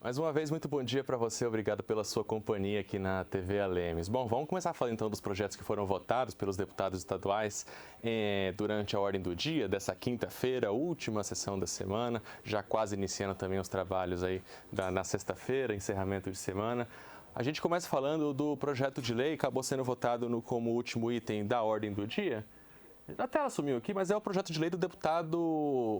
Mais uma vez, muito bom dia para você. Obrigado pela sua companhia aqui na TV Alemes. Bom, vamos começar falando então dos projetos que foram votados pelos deputados estaduais durante a ordem do dia dessa quinta-feira, última sessão da semana, já quase iniciando também os trabalhos aí na sexta-feira, encerramento de semana. A gente começa falando do projeto de lei que acabou sendo votado como último item da ordem do dia. A tela sumiu aqui, mas é o projeto de lei do deputado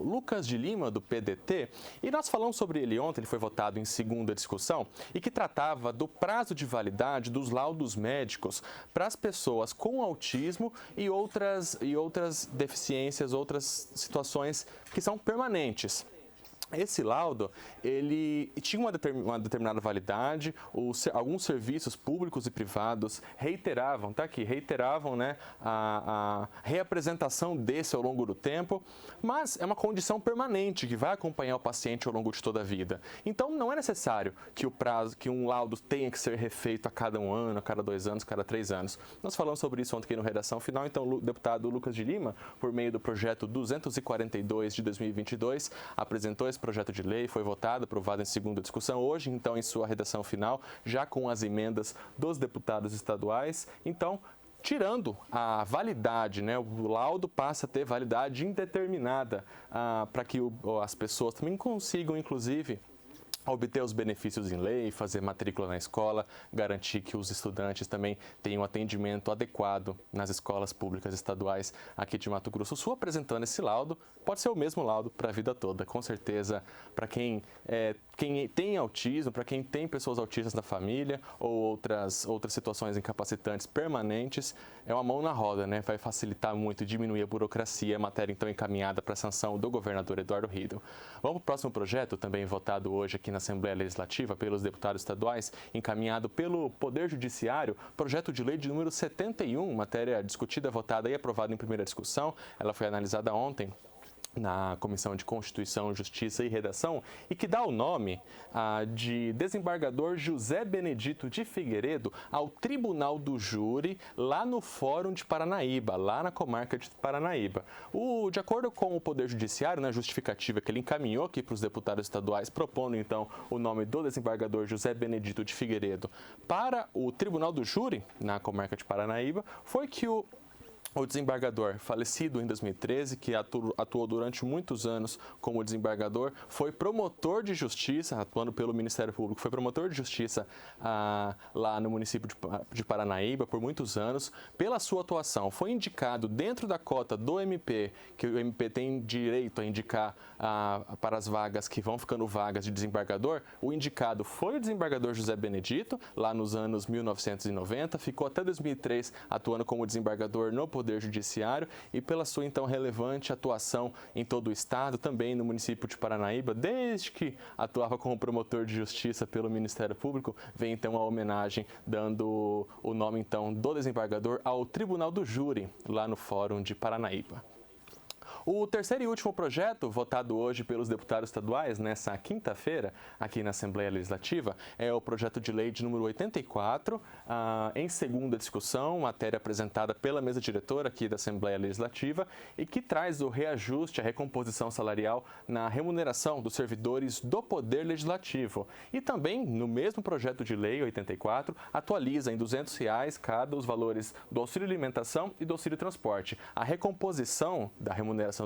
Lucas de Lima, do PDT, e nós falamos sobre ele ontem, ele foi votado em segunda discussão, e que tratava do prazo de validade dos laudos médicos para as pessoas com autismo e outras deficiências, outras situações que são permanentes. Esse laudo, ele tinha uma determinada validade, alguns serviços públicos e privados reiteravam, né, a reapresentação desse ao longo do tempo, mas é uma condição permanente que vai acompanhar o paciente ao longo de toda a vida. Então, não é necessário que um laudo tenha que ser refeito a cada 1 ano, a cada 2 anos, a cada 3 anos. Nós falamos sobre isso ontem aqui no Redação Final, então o deputado Lucas de Lima, por meio do projeto 242 de 2022, apresentou esse projeto de lei, foi votado, aprovado em segunda discussão, hoje então em sua redação final, já com as emendas dos deputados estaduais. Então, tirando a validade, né, o laudo passa a ter validade indeterminada para que as pessoas também consigam, inclusive, obter os benefícios em lei, fazer matrícula na escola, garantir que os estudantes também tenham atendimento adequado nas escolas públicas estaduais aqui de Mato Grosso do Sul. Apresentando esse laudo, pode ser o mesmo laudo para a vida toda, com certeza, para quem tem autismo, para quem tem pessoas autistas na família ou outras situações incapacitantes permanentes, é uma mão na roda, né? Vai facilitar muito, diminuir a burocracia, a matéria então encaminhada para a sanção do governador Eduardo Riedl. Vamos para o próximo projeto, também votado hoje aqui na Assembleia Legislativa pelos deputados estaduais, encaminhado pelo Poder Judiciário, projeto de lei de número 71, matéria discutida, votada e aprovada em primeira discussão. Ela foi analisada ontem na Comissão de Constituição, Justiça e Redação, e que dá o nome de desembargador José Benedito de Figueiredo ao Tribunal do Júri, lá no Fórum de Paranaíba, lá na comarca de Paranaíba. De acordo com o Poder Judiciário, na justificativa que ele encaminhou aqui para os deputados estaduais, propondo então o nome do desembargador José Benedito de Figueiredo para o Tribunal do Júri, na comarca de Paranaíba, foi que o desembargador, falecido em 2013, que atuou durante muitos anos como desembargador, foi promotor de justiça, atuando pelo Ministério Público, foi promotor de justiça lá no município de Paranaíba por muitos anos. Pela sua atuação, foi indicado dentro da cota do MP, que o MP tem direito a indicar para as vagas que vão ficando vagas de desembargador. O indicado foi o desembargador José Benedito, lá nos anos 1990, ficou até 2003 atuando como desembargador no Poder Judiciário e pela sua então relevante atuação em todo o estado, também no município de Paranaíba, desde que atuava como promotor de justiça pelo Ministério Público, vem então a homenagem dando o nome então do desembargador ao Tribunal do Júri, lá no Fórum de Paranaíba. O terceiro e último projeto, votado hoje pelos deputados estaduais, nessa quinta-feira, aqui na Assembleia Legislativa, é o projeto de lei de número 84, em segunda discussão, matéria apresentada pela mesa diretora aqui da Assembleia Legislativa, e que traz o reajuste, a recomposição salarial na remuneração dos servidores do Poder Legislativo. E também, no mesmo projeto de lei 84, atualiza em R$ 200 cada os valores do auxílio alimentação e do auxílio transporte. A recomposição da remuneração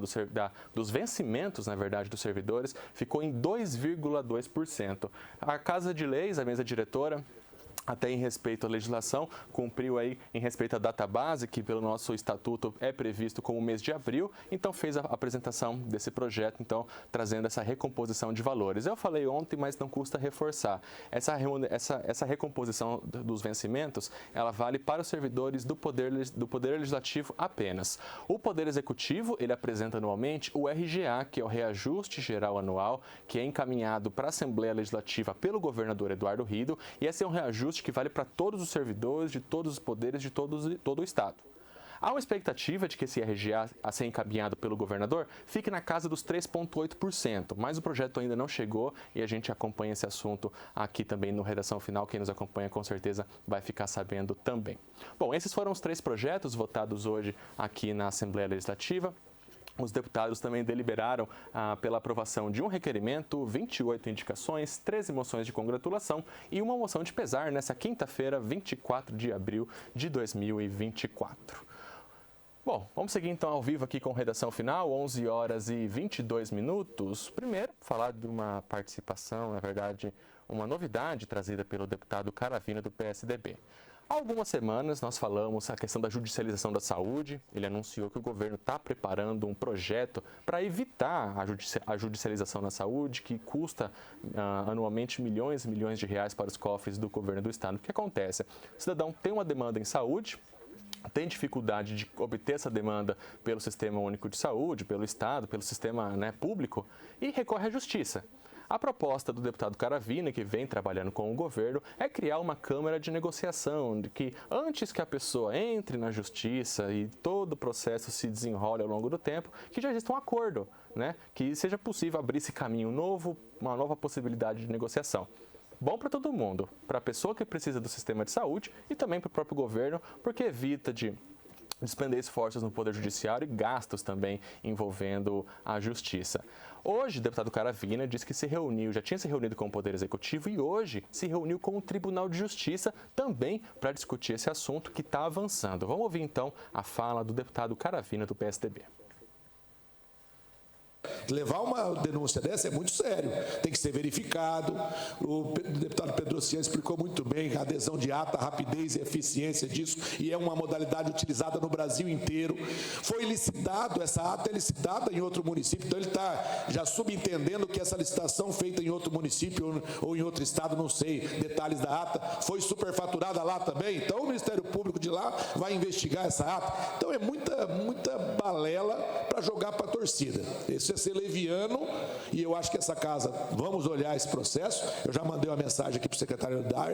dos vencimentos, na verdade, dos servidores, ficou em 2,2%. A Casa de Leis, a mesa diretora, até em respeito à legislação, cumpriu aí em respeito à data base, que pelo nosso estatuto é previsto como mês de abril, então fez a apresentação desse projeto, então trazendo essa recomposição de valores. Eu falei ontem, mas não custa reforçar. Essa recomposição dos vencimentos, ela vale para os servidores do Poder Legislativo apenas. O Poder Executivo, ele apresenta anualmente o RGA, que é o Reajuste Geral Anual, que é encaminhado para a Assembleia Legislativa pelo governador Eduardo Riedl, e esse é um reajuste que vale para todos os servidores de todos os poderes de todo o Estado. Há uma expectativa de que esse RGA, a ser encaminhado pelo governador, fique na casa dos 3,8%, mas o projeto ainda não chegou e a gente acompanha esse assunto aqui também no Redação Final. Quem nos acompanha com certeza vai ficar sabendo também. Bom, esses foram os 3 projetos votados hoje aqui na Assembleia Legislativa. Os deputados também deliberaram pela aprovação de um requerimento, 28 indicações, 13 moções de congratulação e uma moção de pesar nessa quinta-feira, 24 de abril de 2024. Bom, vamos seguir então ao vivo aqui com Redação Final, 11 horas e 22 minutos. Primeiro, falar de uma participação, na verdade, uma novidade trazida pelo deputado Caravina do PSDB. Há algumas semanas nós falamos a questão da judicialização da saúde. Ele anunciou que o governo está preparando um projeto para evitar a judicialização na saúde, que custa anualmente milhões e milhões de reais para os cofres do governo do estado. O que acontece? O cidadão tem uma demanda em saúde, tem dificuldade de obter essa demanda pelo Sistema Único de Saúde, pelo Estado, pelo sistema público e recorre à Justiça. A proposta do deputado Caravina, que vem trabalhando com o governo, é criar uma câmara de negociação, de que antes que a pessoa entre na justiça e todo o processo se desenrole ao longo do tempo, que já exista um acordo, que seja possível abrir esse caminho novo, uma nova possibilidade de negociação. Bom para todo mundo, para a pessoa que precisa do sistema de saúde e também para o próprio governo, porque evita de despender esforços no Poder Judiciário e gastos também envolvendo a Justiça. Hoje, o deputado Caravina disse que já tinha se reunido com o Poder Executivo e hoje se reuniu com o Tribunal de Justiça também para discutir esse assunto que está avançando. Vamos ouvir então a fala do deputado Caravina do PSDB. Levar uma denúncia dessa é muito sério, tem que ser verificado. O deputado Pedrocian explicou muito bem a adesão de ata, a rapidez e eficiência disso, e é uma modalidade utilizada no Brasil inteiro. Foi licitado, essa ata é licitada em outro município, então ele está já subentendendo que essa licitação feita em outro município ou em outro estado, não sei, detalhes da ata, foi superfaturada lá também, então o Ministério Público de lá vai investigar essa ata. Então é muita balela para jogar para a torcida. Isso é ser leviano, e eu acho que essa casa, vamos olhar esse processo. Eu já mandei uma mensagem aqui para o secretário Dar,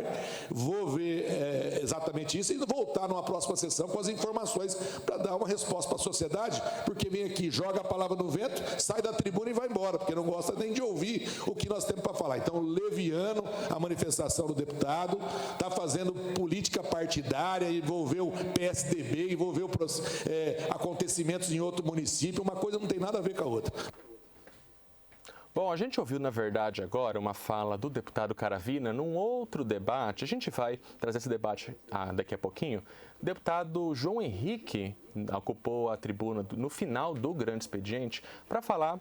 vou ver exatamente isso e voltar numa próxima sessão com as informações para dar uma resposta para a sociedade, porque vem aqui, joga a palavra no vento, sai da tribuna e vai embora, porque não gosta nem de ouvir o que nós temos para falar. Então, leviano a manifestação do deputado, está fazendo política partidária, envolveu PSDB, envolveu acontecimentos em outro município, uma coisa não tem nada a ver com a outra. Bom, a gente ouviu, na verdade, agora uma fala do deputado Caravina num outro debate. A gente vai trazer esse debate daqui a pouquinho. O deputado João Henrique ocupou a tribuna no final do grande expediente para falar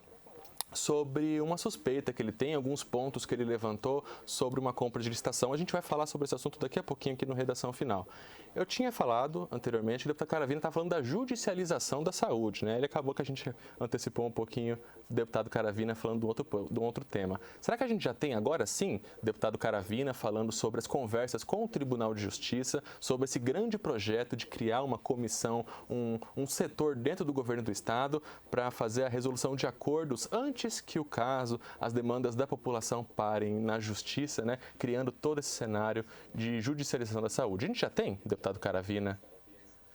sobre uma suspeita que ele tem, alguns pontos que ele levantou sobre uma compra de licitação. A gente vai falar sobre esse assunto daqui a pouquinho aqui no Redação Final. Eu tinha falado anteriormente que o deputado Caravina estava falando da judicialização da saúde, Ele acabou que a gente antecipou um pouquinho o deputado Caravina falando de um outro tema. Será que a gente já tem agora sim deputado Caravina falando sobre as conversas com o Tribunal de Justiça, sobre esse grande projeto de criar uma comissão, um setor dentro do governo do Estado para fazer a resolução de acordos antes que o caso, as demandas da população parem na Justiça, criando todo esse cenário de judicialização da saúde? A gente já tem, deputado Caravina?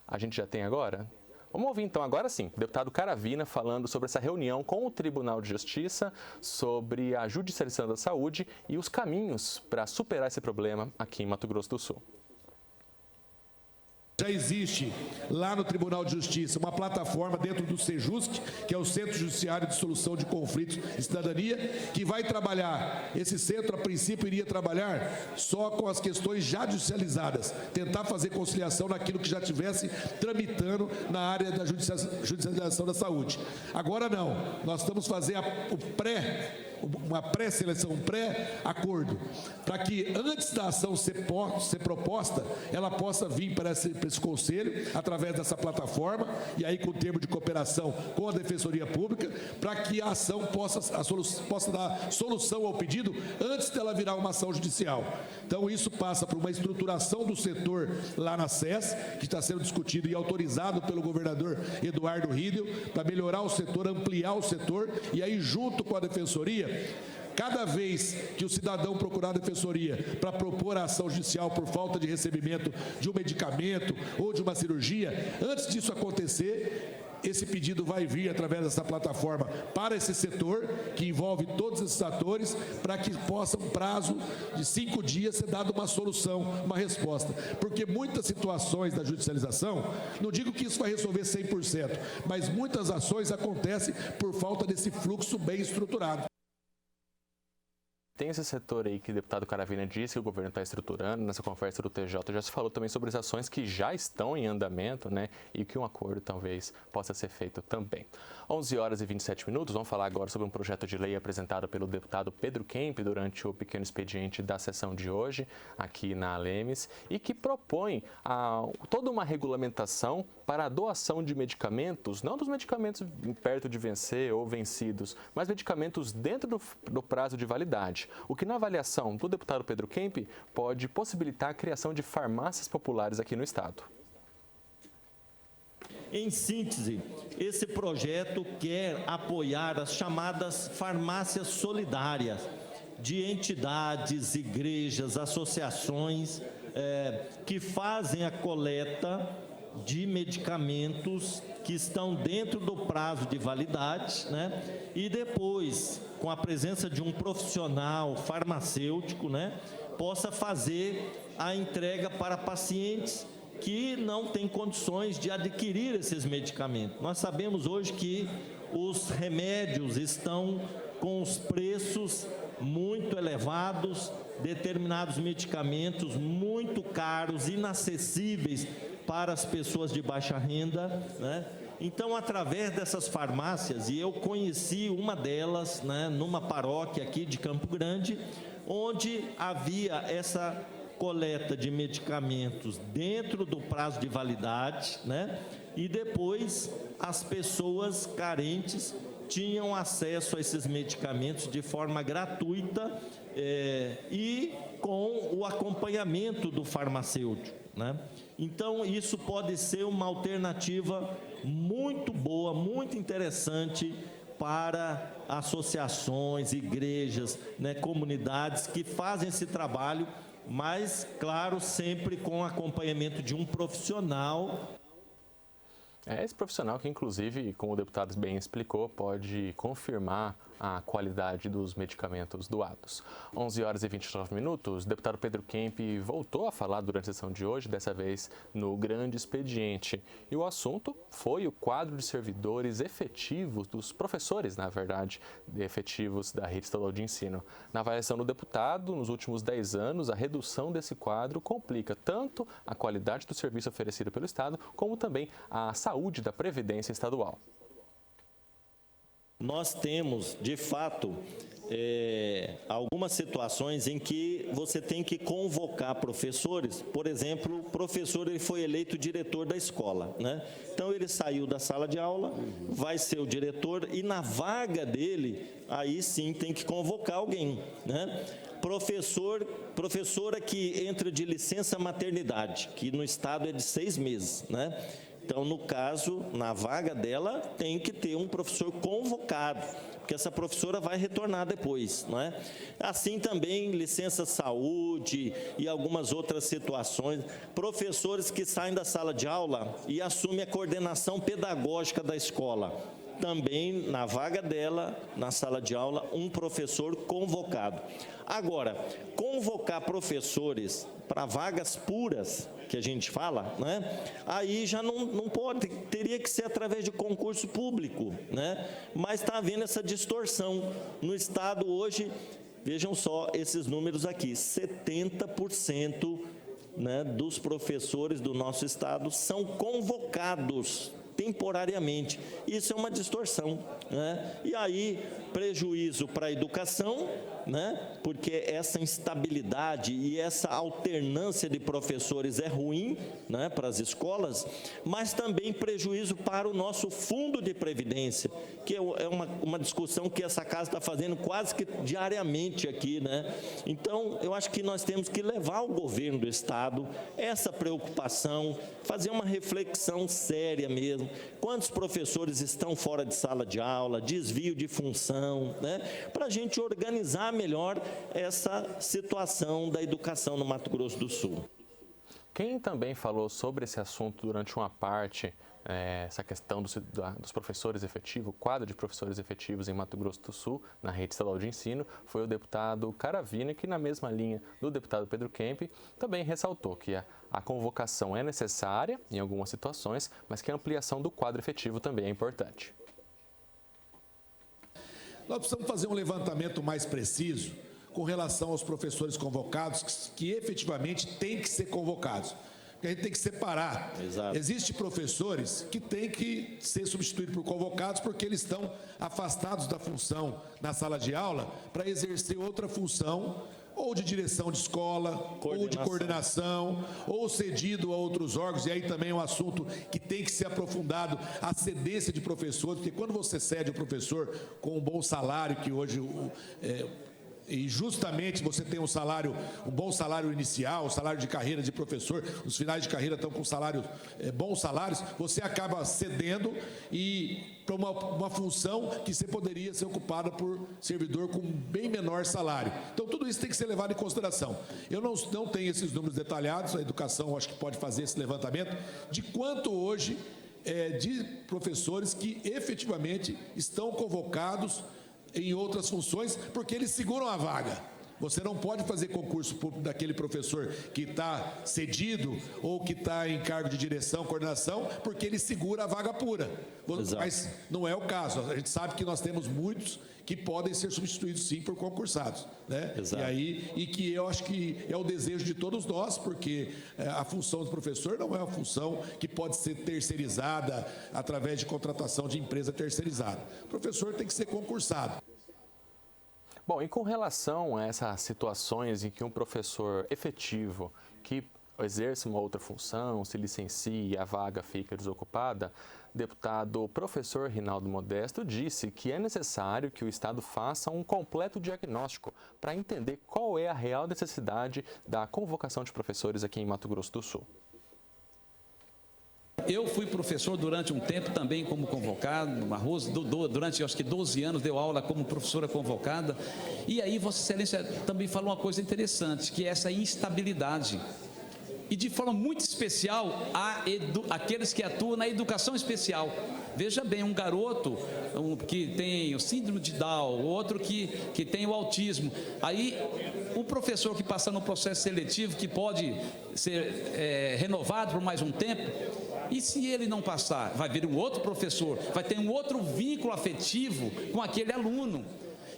A gente já tem agora? Vamos ouvir então, agora sim, o deputado Caravina falando sobre essa reunião com o Tribunal de Justiça, sobre a judicialização da saúde e os caminhos para superar esse problema aqui em Mato Grosso do Sul. Já existe lá no Tribunal de Justiça uma plataforma dentro do Sejusc, que é o Centro Judiciário de Solução de Conflitos e Cidadania, que vai trabalhar. Esse centro, a princípio, iria trabalhar só com as questões já judicializadas, tentar fazer conciliação naquilo que já estivesse tramitando na área da judicialização da saúde. Agora não, nós estamos fazendo uma pré-seleção, um pré-acordo, para que antes da ação ser proposta, ela possa vir para esse conselho, através dessa plataforma, e aí com o termo de cooperação com a Defensoria Pública, para que a ação possa dar solução ao pedido antes dela virar uma ação judicial. Então isso passa por uma estruturação do setor lá na SES, que está sendo discutido e autorizado pelo governador Eduardo Riedel, para melhorar o setor, ampliar o setor, e aí junto com a Defensoria, cada vez que o cidadão procurar a Defensoria para propor a ação judicial por falta de recebimento de um medicamento ou de uma cirurgia, antes disso acontecer, esse pedido vai vir através dessa plataforma para esse setor, que envolve todos esses atores, para que possa, um prazo de 5 dias, ser dada uma solução, uma resposta. Porque muitas situações da judicialização, não digo que isso vai resolver 100%, mas muitas ações acontecem por falta desse fluxo bem estruturado. Tem esse setor aí que o deputado Caravina disse que o governo está estruturando. Nessa conversa do TJ já se falou também sobre as ações que já estão em andamento, né? E que um acordo talvez possa ser feito também. 11h27, vamos falar agora sobre um projeto de lei apresentado pelo deputado Pedro Kemp durante o pequeno expediente da sessão de hoje, aqui na Alemes, e que propõe toda uma regulamentação para a doação de medicamentos, não dos medicamentos perto de vencer ou vencidos, mas medicamentos dentro do prazo de validade. O que, na avaliação do deputado Pedro Kemp, pode possibilitar a criação de farmácias populares aqui no estado. Em síntese, esse projeto quer apoiar as chamadas farmácias solidárias de entidades, igrejas, associações que fazem a coleta de medicamentos que estão dentro do prazo de validade, né? E depois, com a presença de um profissional farmacêutico, né, possa fazer a entrega para pacientes que não têm condições de adquirir esses medicamentos. Nós sabemos hoje que os remédios estão com os preços muito elevados, determinados medicamentos muito caros, inacessíveis para as pessoas de baixa renda, né? Então, através dessas farmácias, e eu conheci uma delas, né, numa paróquia aqui de Campo Grande, onde havia essa coleta de medicamentos dentro do prazo de validade, né? E depois as pessoas carentes tinham acesso a esses medicamentos de forma gratuita e com o acompanhamento do farmacêutico, né? Então, isso pode ser uma alternativa muito boa, muito interessante para associações, igrejas, né, comunidades que fazem esse trabalho, mas, claro, sempre com acompanhamento de um profissional. Esse profissional que, inclusive, como o deputado bem explicou, pode confirmar a qualidade dos medicamentos doados. 11h29, o deputado Pedro Kemp voltou a falar durante a sessão de hoje, dessa vez no grande expediente. E o assunto foi o quadro de servidores efetivos, dos professores, na verdade, efetivos da rede estadual de ensino. Na avaliação do deputado, nos últimos 10 anos, a redução desse quadro complica tanto a qualidade do serviço oferecido pelo Estado, como também a saúde da Previdência Estadual. Nós temos, de fato, algumas situações em que você tem que convocar professores. Por exemplo, o professor ele foi eleito diretor da escola, né? Então, ele saiu da sala de aula, vai ser o diretor, e na vaga dele, aí sim tem que convocar alguém, né? Professora que entra de licença maternidade, que no estado é de 6 meses, né? Então, no caso, na vaga dela, tem que ter um professor convocado, porque essa professora vai retornar depois, não é? Assim também, licença saúde e algumas outras situações. Professores que saem da sala de aula e assumem a coordenação pedagógica da escola. Também, na vaga dela, na sala de aula, um professor convocado. Agora, convocar professores para vagas puras, que a gente fala, né? Aí já não pode, teria que ser através de concurso público, né? Mas está havendo essa distorção. No Estado hoje, vejam só esses números aqui, 70%, né, dos professores do nosso Estado são convocados temporariamente. Isso é uma distorção, né? E aí, prejuízo para a educação, né? Porque essa instabilidade e essa alternância de professores é ruim, né, para as escolas, mas também prejuízo para o nosso fundo de previdência, que é uma discussão que essa casa está fazendo quase que diariamente aqui, né? Então, eu acho que nós temos que levar ao governo do Estado essa preocupação, fazer uma reflexão séria mesmo. Quantos professores estão fora de sala de aula, desvio de função, né? Para a gente organizar melhor essa situação da educação no Mato Grosso do Sul. Quem também falou sobre esse assunto durante uma parte essa questão dos professores efetivos, o quadro de professores efetivos em Mato Grosso do Sul, na rede estadual de ensino, foi o deputado Caravini, que na mesma linha do deputado Pedro Kemp, também ressaltou que a convocação é necessária em algumas situações, mas que a ampliação do quadro efetivo também é importante. Nós precisamos fazer um levantamento mais preciso com relação aos professores convocados, que efetivamente têm que ser convocados. Porque a gente tem que separar. Exato. Existem professores que têm que ser substituídos por convocados porque eles estão afastados da função na sala de aula para exercer outra função, ou de direção de escola, ou de coordenação, ou cedido a outros órgãos, e aí também é um assunto que tem que ser aprofundado, a cedência de professores, porque quando você cede o professor com um bom salário, que hoje e justamente você tem um bom salário inicial, salário de carreira de professor, os finais de carreira estão com bons salários, você acaba cedendo para uma função que você poderia ser ocupada por servidor com bem menor salário. Então tudo isso tem que ser levado em consideração. Eu não tenho esses números detalhados, a educação acho que pode fazer esse levantamento, de quanto hoje de professores que efetivamente estão convocados em outras funções, porque eles seguram a vaga. Você não pode fazer concurso público daquele professor que está cedido ou que está em cargo de direção, coordenação, porque ele segura a vaga pura. Exato. Mas não é o caso. A gente sabe que nós temos muitos que podem ser substituídos sim por concursados, né? Exato. E que eu acho que é o desejo de todos nós, porque a função do professor não é uma função que pode ser terceirizada através de contratação de empresa terceirizada. O professor tem que ser concursado. Bom, e com relação a essas situações em que um professor efetivo que exerce uma outra função, se licencia e a vaga fica desocupada, o deputado professor Rinaldo Modesto disse que é necessário que o Estado faça um completo diagnóstico para entender qual é a real necessidade da convocação de professores aqui em Mato Grosso do Sul. Eu fui professor durante um tempo também como convocado, a Rose, durante acho que 12 anos deu aula como professora convocada, e aí Vossa Excelência também falou uma coisa interessante, que é essa instabilidade. E de forma muito especial, aqueles que atuam na educação especial. Veja bem, um garoto que tem o síndrome de Down, outro que tem o autismo. Aí, o professor que passa no processo seletivo, que pode ser renovado por mais um tempo, e se ele não passar, vai vir um outro professor, vai ter um outro vínculo afetivo com aquele aluno.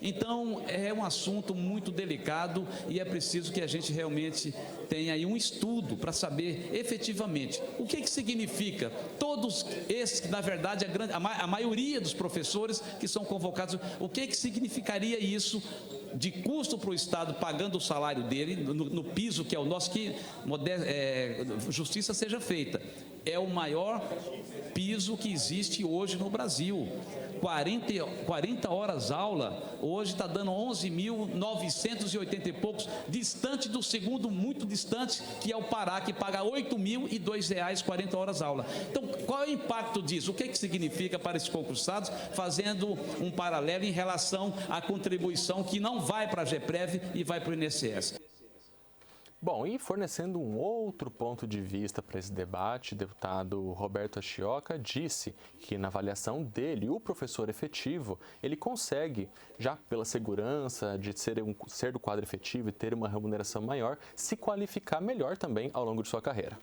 Então, é um assunto muito delicado e é preciso que a gente realmente tenha aí um estudo para saber efetivamente o que significa todos esses, na verdade, a maioria dos professores que são convocados, o que significaria isso de custo para o Estado pagando o salário dele, no piso que é o nosso, que justiça seja feita. É o maior piso que existe hoje no Brasil. 40 horas aula, hoje está dando 11.980 e poucos, distante do segundo, muito distante, que é o Pará, que paga R$ 8.002 40 horas aula. Então, qual é o impacto disso? O que significa para esses concursados, fazendo um paralelo em relação à contribuição que não vai para a GEPREV e vai para o INSS? Bom, e fornecendo um outro ponto de vista para esse debate, o deputado Roberto Achioca disse que, na avaliação dele, o professor efetivo, ele consegue, já pela segurança de ser do quadro efetivo e ter uma remuneração maior, se qualificar melhor também ao longo de sua carreira.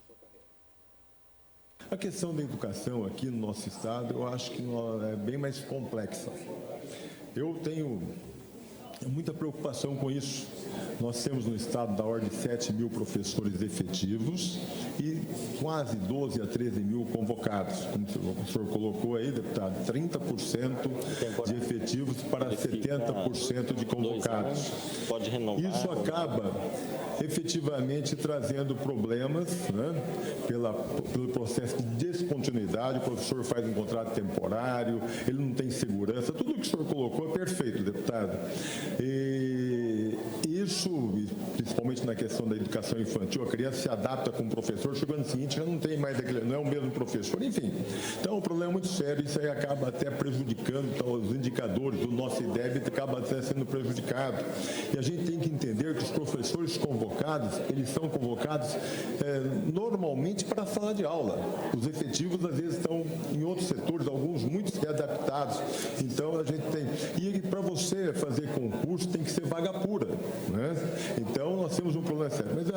A questão da educação aqui no nosso estado, eu acho que é bem mais complexa. Eu tenho muita preocupação com isso. Nós temos no estado da ordem de 7 mil professores efetivos e quase 12 a 13 mil convocados. Como o senhor colocou aí, deputado, 30% de efetivos para 70% de convocados. Pode renovar. Isso acaba efetivamente trazendo problemas, né, pelo processo de descontinuidade. O professor faz um contrato temporário, ele não tem segurança. Tudo o que o senhor colocou é perfeito, deputado. E isso, principalmente na questão da educação infantil, a criança se adapta com o professor, chegando no seguinte, já não tem mais aquele, não é o mesmo professor, enfim. Então, o problema é muito sério, isso aí acaba até prejudicando, então, os indicadores do nosso IDEB acaba até sendo prejudicado. E a gente tem que entender que os professores convocados, eles são convocados normalmente para a sala de aula. Os efetivos, às vezes, estão em outros setores, alguns muito readaptados. Então, a gente tem... E para você fazer concurso, tem que ser vaga pura, né? Então, nós temos um problema sério. Mas,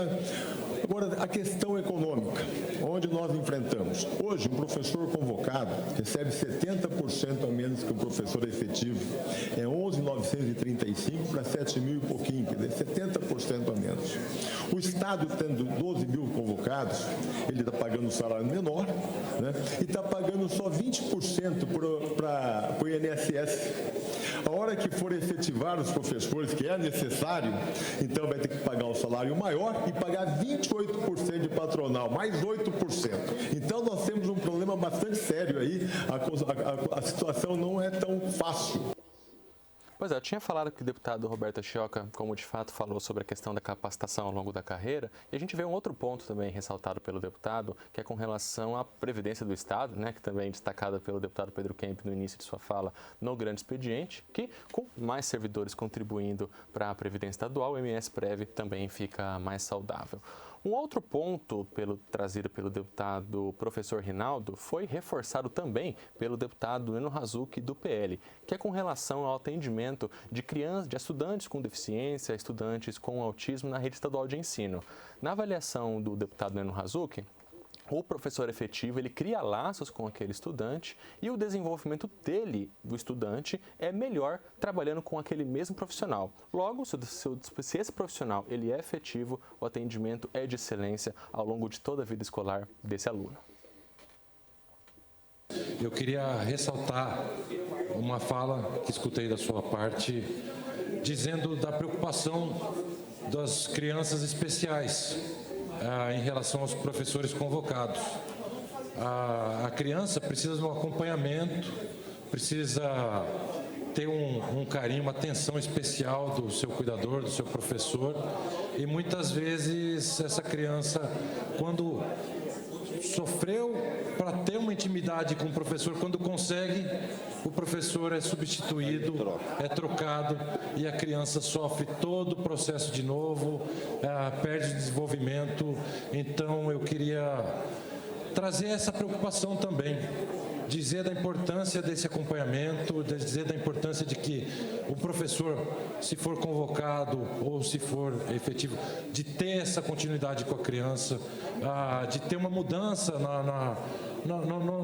agora, a questão econômica, onde nós enfrentamos. Hoje, um professor convocado recebe 70% a menos que o professor efetivo. É 11.935 para 7.000 e pouquinho, quer dizer, 70% a menos. O Estado, tendo 12 mil convocados, ele está pagando um salário menor, né? E está pagando só 20% para o INSS. A hora que for efetivar os professores, que é necessário, então vai ter que pagar um salário maior e pagar 28% de patronal, mais 8%. Então nós temos um problema bastante sério aí, a situação não é tão fácil. Pois é, eu tinha falado que o deputado Roberto Chioca, como de fato falou sobre a questão da capacitação ao longo da carreira, e a gente vê um outro ponto também ressaltado pelo deputado, que é com relação à Previdência do Estado, né, que também é destacada pelo deputado Pedro Kemp no início de sua fala no grande expediente, que com mais servidores contribuindo para a Previdência Estadual, o MS-Prev também fica mais saudável. Um outro ponto trazido pelo deputado professor Rinaldo foi reforçado também pelo deputado Eno Razucchi do PL, que é com relação ao atendimento de crianças, de estudantes com deficiência, estudantes com autismo na rede estadual de ensino. Na avaliação do deputado Eno Razucchi, o professor efetivo, ele cria laços com aquele estudante e o desenvolvimento dele, do estudante, é melhor trabalhando com aquele mesmo profissional. Logo, se esse profissional ele é efetivo, o atendimento é de excelência ao longo de toda a vida escolar desse aluno. Eu queria ressaltar uma fala que escutei da sua parte, dizendo da preocupação das crianças especiais em relação aos professores convocados. A criança precisa de um acompanhamento, precisa ter um carinho, uma atenção especial do seu cuidador, do seu professor, e muitas vezes essa criança, quando sofreu para ter uma intimidade com o professor, quando consegue, o professor é substituído, é trocado e a criança sofre todo o processo de novo, perde desenvolvimento. Então eu queria trazer essa preocupação também, dizer da importância desse acompanhamento, dizer da importância de que o professor, se for convocado ou se for efetivo, de ter essa continuidade com a criança, de ter uma mudança na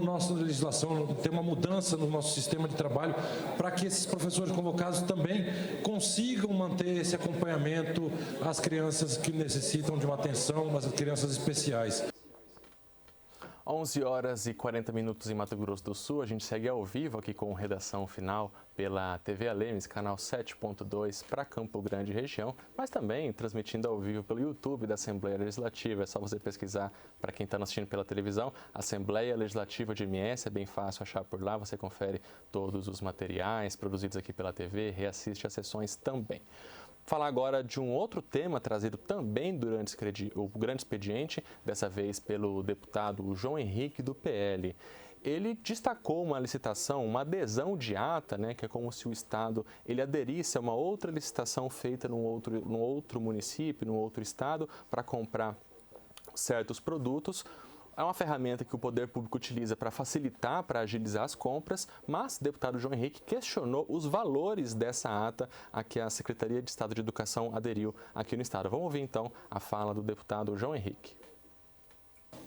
nossa legislação, ter uma mudança no nosso sistema de trabalho, para que esses professores convocados também consigam manter esse acompanhamento às crianças que necessitam de uma atenção, às crianças especiais. 11 horas e 40 minutos em Mato Grosso do Sul. A gente segue ao vivo aqui com Redação Final pela TV Alemes, canal 7.2 para Campo Grande região, mas também transmitindo ao vivo pelo YouTube da Assembleia Legislativa. É só você pesquisar, para quem está assistindo pela televisão, Assembleia Legislativa de MS, é bem fácil achar por lá. Você confere todos os materiais produzidos aqui pela TV, reassiste as sessões também. Falar agora de um outro tema trazido também durante o grande expediente, dessa vez pelo deputado João Henrique do PL. Ele destacou uma licitação, uma adesão de ata, né, que é como se o Estado ele aderisse a uma outra licitação feita num outro município, num outro estado, para comprar certos produtos. É uma ferramenta que o poder público utiliza para facilitar, para agilizar as compras, mas o deputado João Henrique questionou os valores dessa ata a que a Secretaria de Estado de Educação aderiu aqui no Estado. Vamos ouvir então a fala do deputado João Henrique.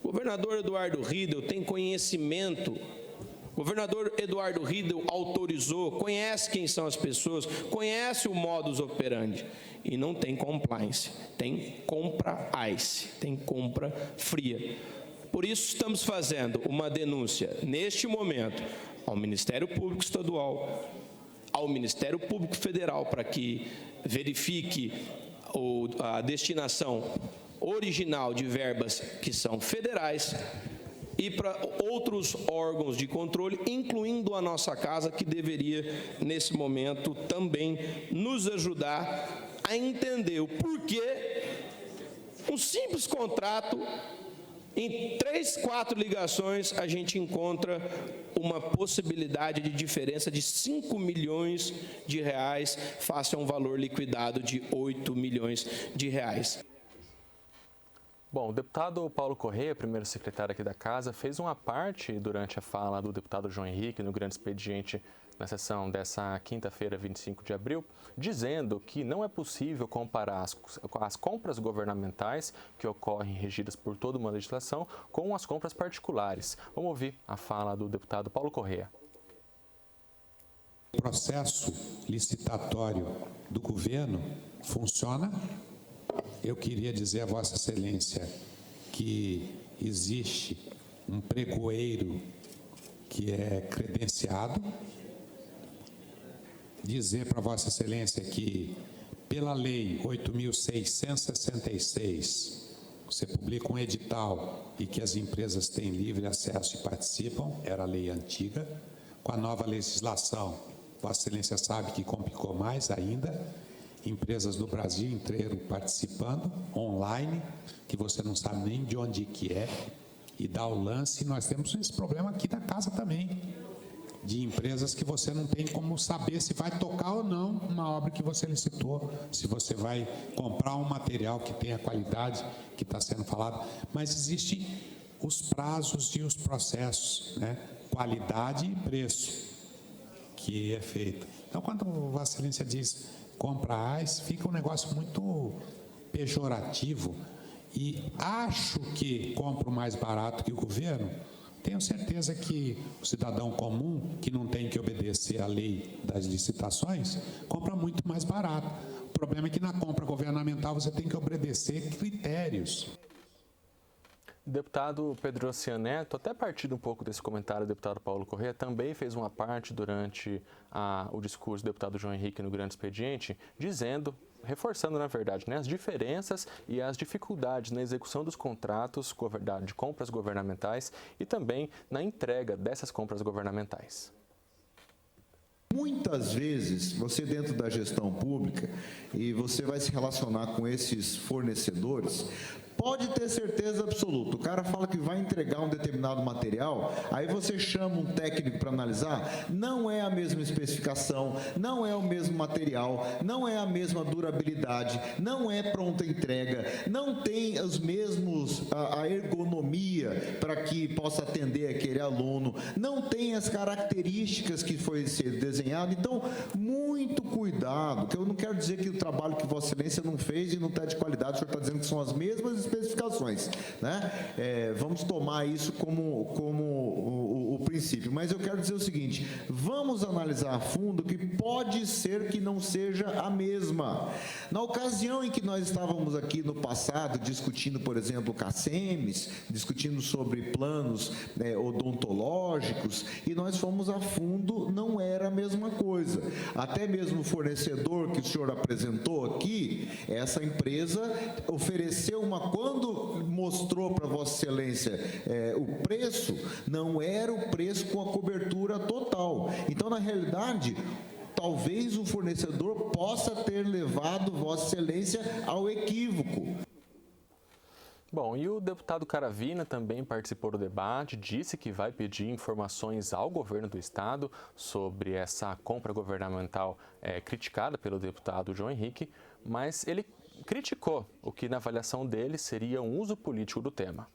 O governador Eduardo Riedel tem conhecimento, o governador Eduardo Riedel autorizou, conhece quem são as pessoas, conhece o modus operandi e não tem compliance, tem compra ice, tem compra fria. Por isso, estamos fazendo uma denúncia, neste momento, ao Ministério Público Estadual, ao Ministério Público Federal, para que verifique a destinação original de verbas que são federais, e para outros órgãos de controle, incluindo a nossa casa, que deveria, nesse momento, também nos ajudar a entender o porquê um simples contrato, em 3, 4 ligações, a gente encontra uma possibilidade de diferença de 5 milhões de reais face a um valor liquidado de 8 milhões de reais. Bom, o deputado Paulo Correia, primeiro secretário aqui da Casa, fez uma parte durante a fala do deputado João Henrique no Grande Expediente na sessão dessa quinta-feira, 25 de abril, dizendo que não é possível comparar as compras governamentais, que ocorrem regidas por toda uma legislação, com as compras particulares. Vamos ouvir a fala do deputado Paulo Correia. O processo licitatório do governo funciona. Eu queria dizer a Vossa Excelência que existe um pregoeiro que é credenciado. Dizer para Vossa Excelência que, pela Lei 8.666, você publica um edital e que as empresas têm livre acesso e participam, era a lei antiga. Com a nova legislação, Vossa Excelência sabe que complicou mais ainda, empresas do Brasil inteiro participando, online, que você não sabe nem de onde que é, e dá o lance. Nós temos esse problema aqui na Casa também, de empresas que você não tem como saber se vai tocar ou não uma obra que você licitou, se você vai comprar um material que tenha qualidade, que está sendo falado. Mas existem os prazos e os processos, né? Qualidade e preço, que é feito. Então, quando Vossa Excelência diz compra AIS, fica um negócio muito pejorativo, e acho que compro mais barato que o governo. Tenho certeza que o cidadão comum, que não tem que obedecer à lei das licitações, compra muito mais barato. O problema é que na compra governamental você tem que obedecer critérios. Deputado Pedro Oceaneto, até partindo um pouco desse comentário do deputado Paulo Correia, também fez uma parte durante o discurso do deputado João Henrique no Grande Expediente, reforçando, na verdade, as diferenças e as dificuldades na execução dos contratos de compras governamentais e também na entrega dessas compras governamentais. Muitas vezes, você dentro da gestão pública, e você vai se relacionar com esses fornecedores, pode ter certeza absoluta. O cara fala que vai entregar um determinado material, aí você chama um técnico para analisar, não é a mesma especificação, não é o mesmo material, não é a mesma durabilidade, não é pronta entrega, não tem os mesmos, a ergonomia para que possa atender aquele aluno, não tem as características que foi ser desenhado. Então, muito cuidado, que eu não quero dizer que o trabalho que Vossa Excelência não fez e não está de qualidade, o senhor está dizendo que são as mesmas especificações, né? Vamos tomar isso como o princípio, mas eu quero dizer o seguinte: vamos analisar a fundo que pode ser que não seja a mesma. Na ocasião em que nós estávamos aqui no passado discutindo, por exemplo, CACEMES, discutindo sobre planos odontológicos, e nós fomos a fundo, não era a mesma coisa. Até mesmo o fornecedor que o senhor apresentou aqui, essa empresa ofereceu quando mostrou para Vossa Excelência o preço, não era o preço com a cobertura total. Então, na realidade, talvez o fornecedor possa ter levado Vossa Excelência ao equívoco. Bom, e o deputado Caravina também participou do debate, disse que vai pedir informações ao governo do estado sobre essa compra governamental criticada pelo deputado João Henrique, mas ele criticou o que, na avaliação dele, seria um uso político do tema.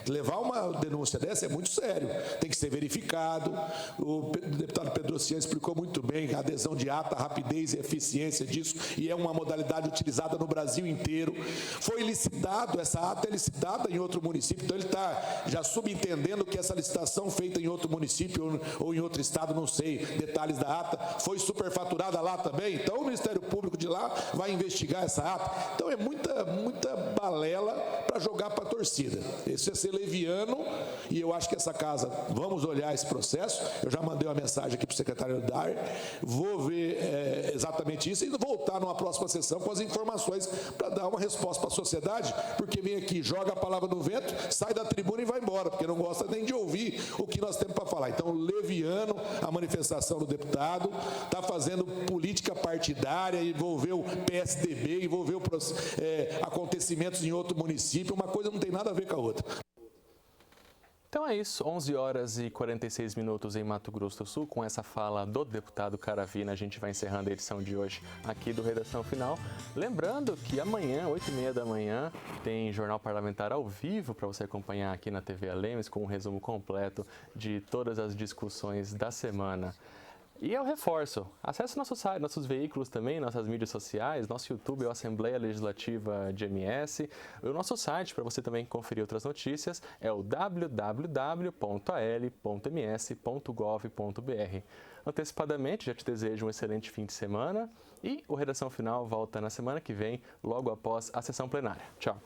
Levar uma denúncia dessa é muito sério, tem que ser verificado. O deputado Pedro Oceaneto explicou muito bem a adesão de ata, a rapidez e eficiência disso, e é uma modalidade utilizada no Brasil inteiro. Foi licitado, essa ata é licitada em outro município, então ele está já subentendendo que essa licitação feita em outro município ou em outro estado, não sei detalhes da ata, foi superfaturada lá também, então o Ministério Público de lá vai investigar essa ata. Então é muita balela para jogar para a torcida. Isso é ser leviano, e eu acho que essa casa, vamos olhar esse processo. Eu já mandei uma mensagem aqui para o secretário Dar, vou ver exatamente isso e voltar numa próxima sessão com as informações para dar uma resposta para a sociedade, porque vem aqui, joga a palavra no vento, sai da tribuna e vai embora, porque não gosta nem de ouvir o que nós temos para falar. Então, leviano a manifestação do deputado, está fazendo política partidária, envolveu PSDB, envolveu acontecimentos em outro município, uma coisa não tem nada a ver com a outra. Então é isso, 11 horas e 46 minutos em Mato Grosso do Sul. Com essa fala do deputado Caravina, a gente vai encerrando a edição de hoje aqui do Redação Final. Lembrando que amanhã, 8h30 da manhã, tem Jornal Parlamentar ao vivo para você acompanhar aqui na TV Lemes, com um resumo completo de todas as discussões da semana. E eu reforço, acesse nosso site, nossos veículos também, nossas mídias sociais, nosso YouTube é o Assembleia Legislativa de MS. O nosso site, para você também conferir outras notícias, é o www.al.ms.gov.br. Antecipadamente, já te desejo um excelente fim de semana e o Redação Final volta na semana que vem, logo após a sessão plenária. Tchau!